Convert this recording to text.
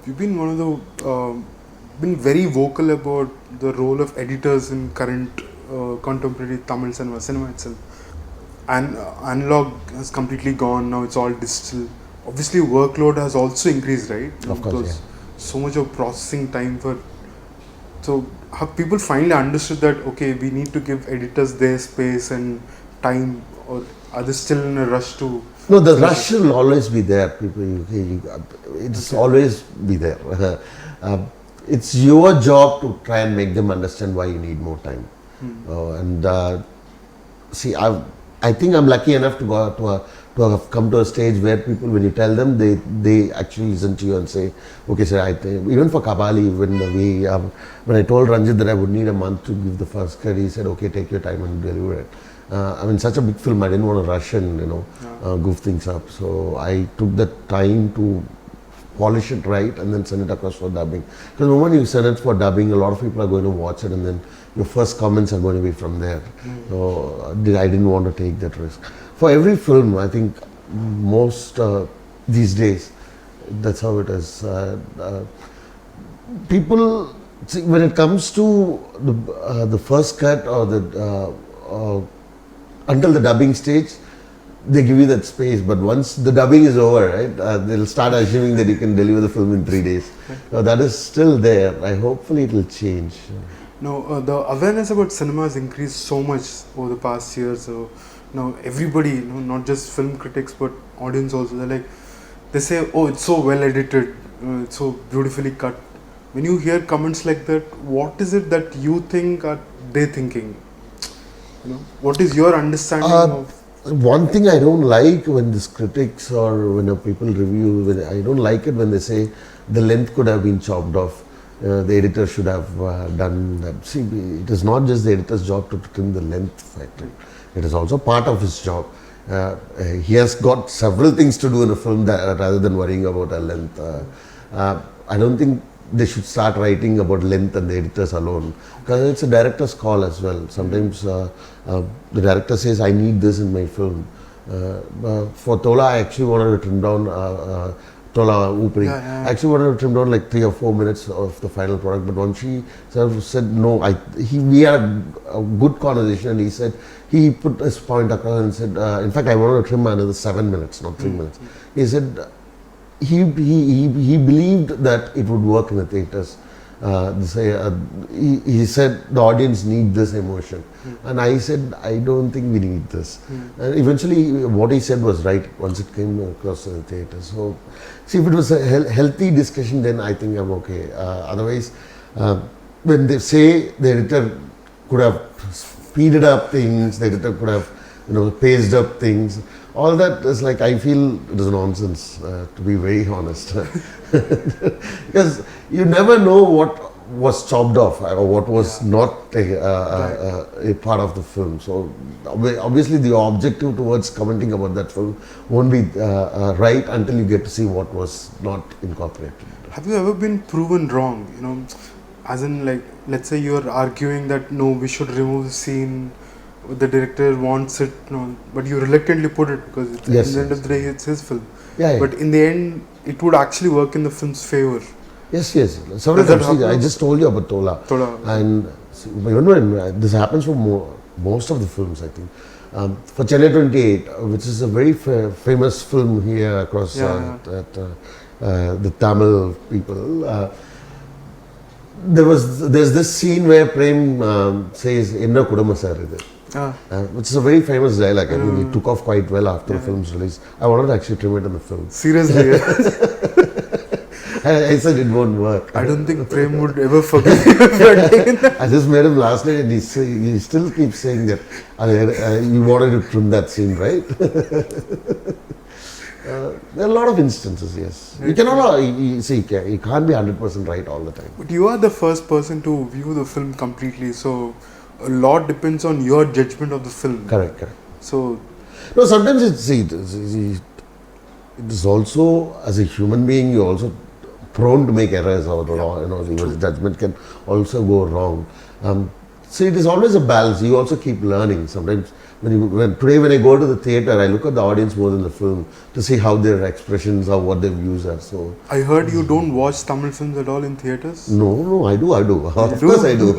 you've been one of the been very vocal about the role of editors in current contemporary Tamil cinema itself. And analog has completely gone. Now it's all digital. Obviously, workload has also increased, right? Of course, Because so much of processing time for. So have people finally understood that okay, we need to give editors their space and time, or are they still in a rush to? No, the rush will always be there. It's always be there. It's your job to try and make them understand why you need more time. See, I think I'm lucky enough to go to have come to a stage where people, when you tell them, they actually listen to you and say, okay, sir, I think, even for Kabali, when I told Ranjit that I would need a month to give the first cut, he said, okay, take your time and deliver it. I mean, such a big film, I didn't want to rush and, goof things up. So I took the time to polish it right and then send it across for dubbing. Because the moment you send it for dubbing, a lot of people are going to watch it and then your first comments are going to be from there. So I didn't want to take that risk. For every film, I think most these days, that's how it is. People, see, when it comes to the first cut or until the dubbing stage, they give you that space, but once the dubbing is over, right, they'll start assuming that you can deliver the film in 3 days. So that is still there. Hopefully it will change. No, the awareness about cinema has increased so much over the past year. So now everybody, not just film critics but audience also, they say, oh, it's so well edited, it's so beautifully cut. When you hear comments like that, what is it that you think are they thinking? What is your understanding of? One thing I don't like when these critics or when people review, I don't like it when they say the length could have been chopped off. The editor should have done that. See, it is not just the editor's job to trim the length factor. It is also part of his job. He has got several things to do in a film rather than worrying about a length. I don't think they should start writing about length and the editors alone, because it's a director's call as well. Sometimes the director says, I need this in my film. For Tola, I actually wanted to trim down Tola Oopiri. I actually wanted to trim down like 3 or 4 minutes of the final product, but when she said no, we had a good conversation, and he said, he put his point across and said, in fact, I wanted to trim another 7 minutes, not 3 minutes. He said, he believed that it would work in the theatres. He said the audience need this emotion, and I said I don't think we need this. And eventually, what he said was right once it came across to the theatre. So, see, if it was a healthy discussion, then I think I'm okay. Otherwise, when they say the editor could have speeded up things, the editor could have paced up things. All that is like, I feel it is nonsense, to be very honest. Because you never know what was chopped off or what was not a part of the film. So obviously the objective towards commenting about that film won't be right until you get to see what was not incorporated. Have you ever been proven wrong? As in, like, let's say you're arguing that no, we should remove the scene, the director wants it, but you reluctantly put it because at the end of the day it's his film. But in the end, it would actually work in the film's favor. Yes. I just told you about Tola. And even when this happens for most of the films, I think. For Chennai 28, which is a very famous film here across the Tamil people. There's this scene where Prem says, "Enna Kudama sir idu," which is a very famous dialogue. I mean, it took off quite well after the film's release. I wanted to actually trim it in the film. Seriously? I said it won't work. I don't think Prem would ever forgive you for taking that. I just met him last night and he still keeps saying that you wanted to trim that scene, right? There are a lot of instances, yes. You cannot, you can't be 100% right all the time. But you are the first person to view the film completely, so a lot depends on your judgment of the film. Correct. So, no, sometimes it is also, as a human being, you're also prone to make errors or your judgment can also go wrong. See, it is always a balance. You also keep learning. Sometimes, when I go to the theatre, I look at the audience more than the film to see how their expressions or what their views are. So I heard you don't watch Tamil films at all in theatres? no, I do. Of do? course, I do.